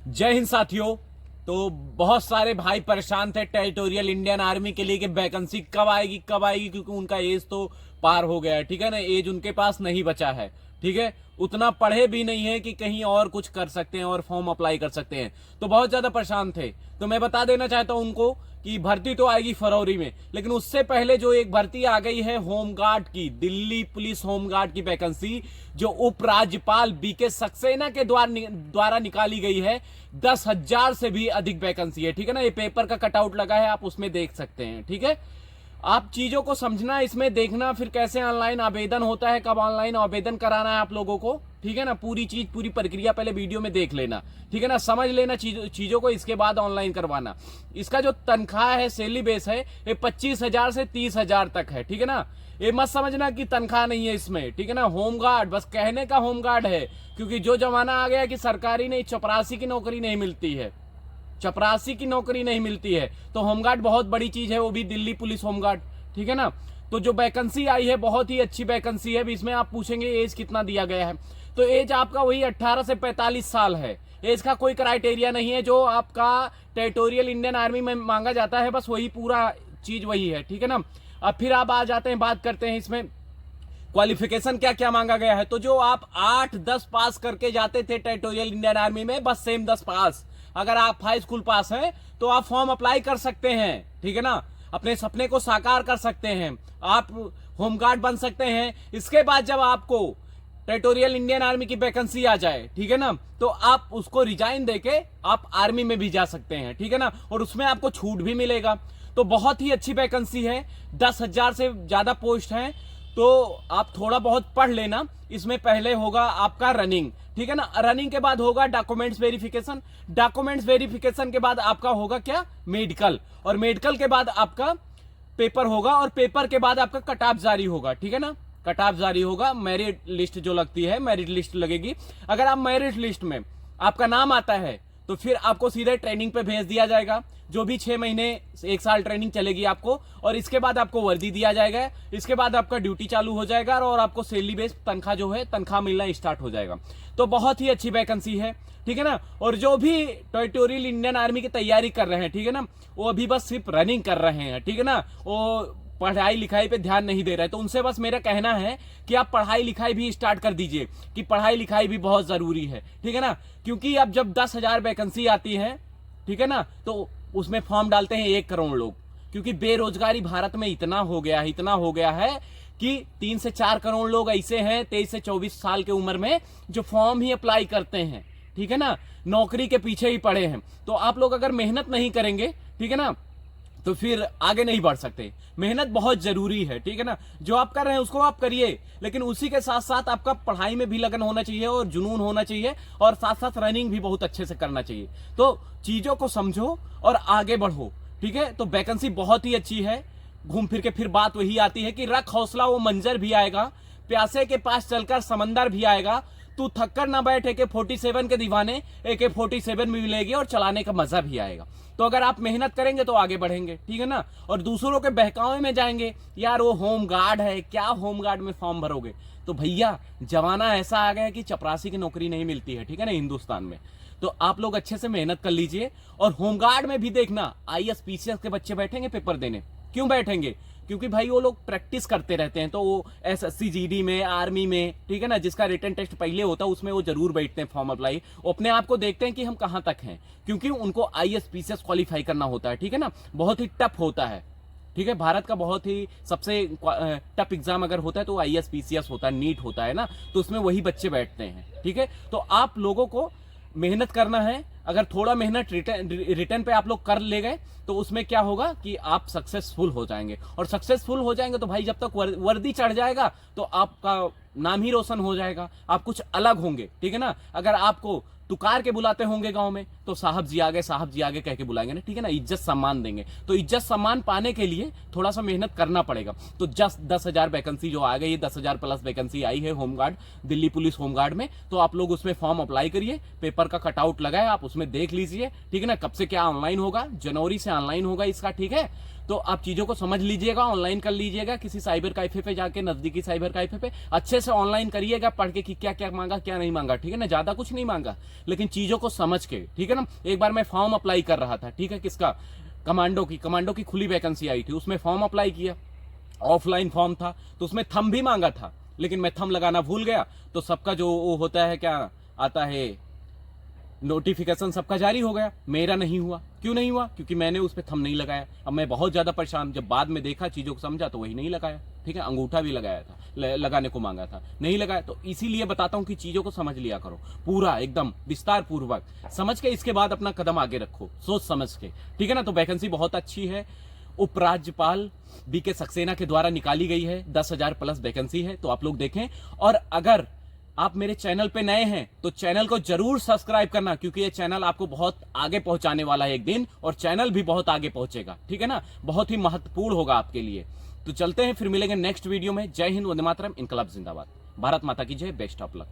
जय हिंद साथियों। तो बहुत सारे भाई परेशान थे टेरिटोरियल इंडियन आर्मी के लिए कि वैकेंसी कब आएगी क्योंकि उनका एज तो पार हो गया है। ठीक है ना, एज उनके पास नहीं बचा है। ठीक है, उतना पढ़े भी नहीं है कि कहीं और कुछ कर सकते हैं और फॉर्म अप्लाई कर सकते हैं। तो बहुत ज्यादा परेशान थे। तो मैं बता देना चाहता हूं उनको कि भर्ती तो आएगी फरवरी में, लेकिन उससे पहले जो एक भर्ती आ गई है होमगार्ड की, दिल्ली पुलिस होमगार्ड की वैकेंसी, जो उपराज्यपाल बीके सक्सेना के द्वारा निकाली गई है। 10,000 से भी अधिक वैकेंसी है। ठीक है ना, ये पेपर का कटआउट लगा है, आप उसमें देख सकते हैं। ठीक है, आप चीजों को समझना, इसमें देखना, फिर कैसे ऑनलाइन आवेदन होता है, कब ऑनलाइन आवेदन कराना है आप लोगों को। ठीक है ना, पूरी चीज पूरी प्रक्रिया पहले वीडियो में देख लेना। ठीक है ना, समझ लेना चीजों को, इसके बाद ऑनलाइन करवाना। इसका जो तनख्वाह है, सैलरी बेस है, ये 25,000 से 30,000 तक है। ठीक है ना, ये मत समझना कि तनख्वाह नहीं है इसमें। ठीक है ना, होमगार्ड बस कहने का होमगार्ड है, क्योंकि जो जमाना आ गया कि सरकारी नहीं, चपरासी की नौकरी नहीं मिलती है, चपरासी की नौकरी नहीं मिलती है। तो होमगार्ड बहुत बड़ी चीज है, वो भी दिल्ली पुलिस होमगार्ड। ठीक है ना, तो जो वैकेंसी आई है बहुत ही अच्छी वैकेंसी है। इसमें आप पूछेंगे एज कितना दिया गया है, तो एज आपका वही 18 से 45 साल है। एज का कोई क्राइटेरिया नहीं है, जो आपका टेरिटोरियल इंडियन आर्मी में मांगा जाता है, बस वही पूरा चीज वही है। ठीक है ना, अब फिर आप आ जाते हैं, बात करते हैं इसमें क्वालिफिकेशन क्या क्या मांगा गया है। तो जो आप 8-10 पास करके जाते थे टेरिटोरियल इंडियन आर्मी में, बस सेम 10 पास, अगर आप हाई स्कूल पास हैं तो आप फॉर्म अप्लाई कर सकते हैं। ठीक है ना, अपने सपने को साकार कर सकते हैं, आप होमगार्ड बन सकते हैं। इसके बाद जब आपको टेरिटोरियल इंडियन आर्मी की वैकेंसी आ जाए, ठीक है ना, तो आप उसको रिजाइन देके आप आर्मी में भी जा सकते हैं। ठीक है ना, और उसमें आपको छूट भी मिलेगा। तो बहुत ही अच्छी वैकेंसी है, 10,000 से ज्यादा पोस्ट हैं। तो आप थोड़ा बहुत पढ़ लेना। इसमें पहले होगा आपका रनिंग, ठीक है ना, रनिंग के बाद होगा डॉक्यूमेंट्स वेरिफिकेशन, डॉक्यूमेंट्स वेरिफिकेशन के बाद आपका होगा क्या, मेडिकल, और मेडिकल के बाद आपका पेपर होगा, और पेपर के बाद आपका कट ऑफ जारी होगा। ठीक है ना, कट ऑफ जारी होगा, मेरिट लिस्ट जो लगती है, मेरिट लिस्ट लगेगी। अगर आप मेरिट लिस्ट में आपका नाम आता है तो फिर आपको सीधे ट्रेनिंग पे भेज दिया जाएगा, जो भी 6 महीने 1 साल ट्रेनिंग चलेगी आपको, और इसके बाद आपको वर्दी दिया जाएगा। इसके बाद आपका ड्यूटी चालू हो जाएगा और आपको सैलरी बेस तनख्वाह जो है, तनख्वाह मिलना स्टार्ट हो जाएगा। तो बहुत ही अच्छी वैकेंसी है। ठीक है ना, और जो भी टेरिटोरियल इंडियन आर्मी की तैयारी कर रहे हैं, ठीक है ना, वो अभी बस सिर्फ रनिंग कर रहे हैं। ठीक है ना, वो पढ़ाई लिखाई पे ध्यान नहीं दे रहे, तो उनसे बस मेरा कहना है कि आप पढ़ाई लिखाई भी स्टार्ट कर दीजिए, कि पढ़ाई लिखाई भी बहुत जरूरी है। ठीक है ना, क्योंकि अब जब 10,000 वैकेंसी आती है, ठीक है ना, तो उसमें फॉर्म डालते हैं 1 करोड़ लोग, क्योंकि बेरोजगारी भारत में इतना हो गया है कि 3 से 4 करोड़ लोग ऐसे हैं 23 से 24 साल के उम्र में, जो फॉर्म ही अप्लाई करते हैं। ठीक है ना, नौकरी के पीछे ही पड़े हैं। तो आप लोग अगर मेहनत नहीं करेंगे, ठीक है ना, तो फिर आगे नहीं बढ़ सकते। मेहनत बहुत जरूरी है। ठीक है ना, जो आप कर रहे हैं उसको आप करिए, लेकिन उसी के साथ साथ आपका पढ़ाई में भी लगन होना चाहिए और जुनून होना चाहिए, और साथ साथ रनिंग भी बहुत अच्छे से करना चाहिए। तो चीजों को समझो और आगे बढ़ो। ठीक है, तो वैकेंसी बहुत ही अच्छी है। घूम फिर के फिर बात वही आती है कि रख हौसला, वो मंजर भी आएगा, प्यासे के पास चलकर समंदर भी आएगा, तू थककर ना बैठ AK-47 के दीवाने, AK-47 भी मिलेगी और चलाने का मजा भी आएगा। तो अगर आप मेहनत करेंगे तो आगे बढ़ेंगे। ठीक है ना, और दूसरों के बहकावे में जाएंगे, यार वो होम गार्ड है, क्या होम गार्ड में फॉर्म भरोगे। तो भैया जमाना ऐसा आ गया कि चपरासी की नौकरी नहीं मिलती है। ठीक है ना, हिंदुस्तान में। तो आप लोग अच्छे से मेहनत कर लीजिए, और होमगार्ड में भी देखना IAS PCS के बच्चे बैठेंगे पेपर देने। क्यों बैठेंगे, क्योंकि भाई वो लोग प्रैक्टिस करते रहते हैं। तो वो SSC GD में, आर्मी में, ठीक है ना, जिसका रिटन टेस्ट पहले होता है उसमें वो जरूर बैठते हैं फॉर्म अप्लाई, वो अपने आप को देखते हैं कि हम कहां तक हैं, क्योंकि उनको IAS PCS क्वालिफाई करना होता है। ठीक है ना, बहुत ही टफ होता है। ठीक है, भारत का बहुत ही सबसे टफ एग्जाम अगर होता है तो IAS PCS होता है, नीट होता है ना, तो उसमें वही बच्चे बैठते हैं। ठीक है, तो आप लोगों को मेहनत करना है। अगर थोड़ा मेहनत रिटर्न पे आप लोग कर ले गए तो उसमें क्या होगा कि आप सक्सेसफुल हो जाएंगे, और सक्सेसफुल हो जाएंगे तो भाई जब तक वर्दी चढ़ जाएगा तो आपका नाम ही रोशन हो जाएगा, आप कुछ अलग होंगे। ठीक है ना, अगर आपको तुकार के बुलाते होंगे गांव में तो साहब जी आगे कह के बुलाएंगे ना। ठीक है ना, इज्जत सम्मान देंगे। तो इज्जत सम्मान पाने के लिए थोड़ा सा मेहनत करना पड़ेगा। तो जस्ट 10,000 वैकेंसी जो आ गई, 10,000 प्लस वैकेंसी आई है होमगार्ड, दिल्ली पुलिस होमगार्ड में, तो आप लोग उसमें फॉर्म अप्लाई करिए। पेपर का कटआउट लगा है, आप उसमें देख लीजिए। ठीक है ना, कब से क्या ऑनलाइन होगा, जनवरी से ऑनलाइन होगा इसका। ठीक है, तो आप चीजों को समझ लीजिएगा, ऑनलाइन कर लीजिएगा, किसी साइबर कैफे पे जाके, नजदीकी साइबर कैफे पे अच्छे से ऑनलाइन करिएगा, पढ़ के कि क्या क्या मांगा क्या नहीं मांगा, ठीक है ना। ज्यादा कुछ नहीं मांगा, लेकिन चीजों को समझ के, ठीक है ना। एक बार मैं फॉर्म अप्लाई कर रहा था, ठीक है, किसका, कमांडो की खुली वैकेंसी आई थी, उसमें फॉर्म अप्लाई किया, ऑफलाइन फॉर्म था, तो उसमें थंब भी मांगा था, लेकिन मैं थंब लगाना भूल गया। तो सबका जो वो होता है, क्या आता है, नोटिफिकेशन सबका जारी हो गया, मेरा नहीं हुआ। क्यों नहीं हुआ? क्योंकि मैंने उस पर थंब नहीं लगाया। अब मैं बहुत ज्यादा परेशान, जब बाद में देखा, चीजों को समझा, तो वही नहीं लगाया, ठीक है। अंगूठा भी लगाया था, लगाने को मांगा था, नहीं लगाया। तो इसीलिए बताता हूं कि चीजों को समझ लिया करो, पूरा एकदम विस्तार पूर्वक समझ के, इसके बाद अपना कदम आगे रखो सोच समझ के, ठीक है ना। तो वैकेंसी बहुत अच्छी है, उपराज्यपाल बीके सक्सेना के द्वारा निकाली गई है, 10,000 प्लस वैकेंसी है, तो आप लोग देखें। और अगर आप मेरे चैनल पे नए हैं तो चैनल को जरूर सब्सक्राइब करना, क्योंकि ये चैनल आपको बहुत आगे पहुंचाने वाला है एक दिन, और चैनल भी बहुत आगे पहुंचेगा, ठीक है ना, बहुत ही महत्वपूर्ण होगा आपके लिए। तो चलते हैं, फिर मिलेंगे नेक्स्ट वीडियो में। जय हिंद, वंदे मातरम, इनकलाब जिंदाबाद, भारत माता की जय, बेस्ट ऑफ लक।